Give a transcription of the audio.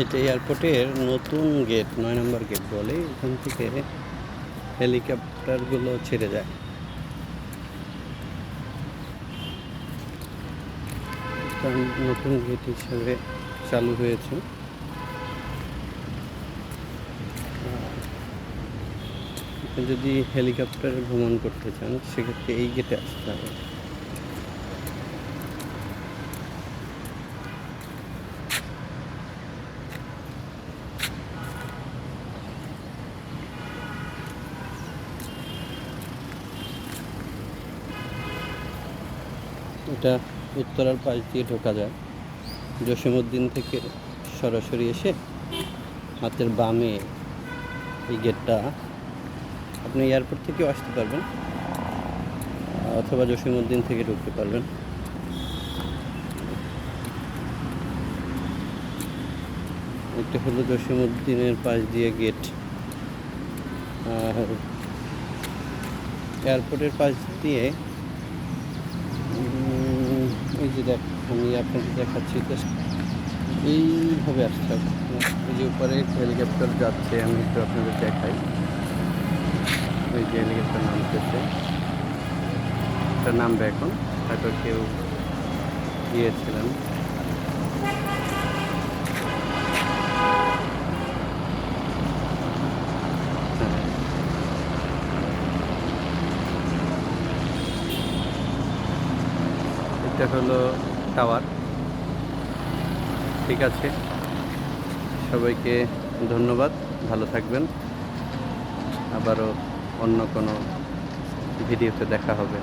এটা এয়ারপোর্টের নতুন গেট, ৯ নম্বর গেট বলে। এখান থেকে হেলিকপ্টারগুলো ছেড়ে যায়। নতুন গেট হিসেবে চালু হয়েছে। আপনি যদি হেলিকপ্টারে ভ্রমণ করতে চান সেক্ষেত্রে এই গেটে আসতে হবে। এটা উত্তরার পাশ দিয়ে ঢোকা যায়। জসীমউদ্দিন থেকে সরাসরি এসে হাতের বামে এই গেটটা, আপনি এয়ারপোর্ট থেকেও আসতে পারবেন অথবা জসীমউদ্দিন থেকে ঢুকতে পারবেন। এটা হলো জসীমউদ্দিনের পাশ দিয়ে গেট। আর এয়ারপোর্টের পাশ দিয়ে এই যে আমি আপনাকে দেখাচ্ছি, এইভাবে আসতে হবে। এই যে উপরে হেলিকপ্টার যাচ্ছে, আমি একটু আপনাদের দেখাই। ওই যে হেলিকপ্টার নামতেছে, এটা নামবে এখন, হয়তো কেউ গিয়েছিলেন। এটা হলো টাওয়ার। ঠিক আছে, সবাইকে ধন্যবাদ, ভালো থাকবেন। আবারও অন্য কোনো ভিডিওতে দেখা হবে।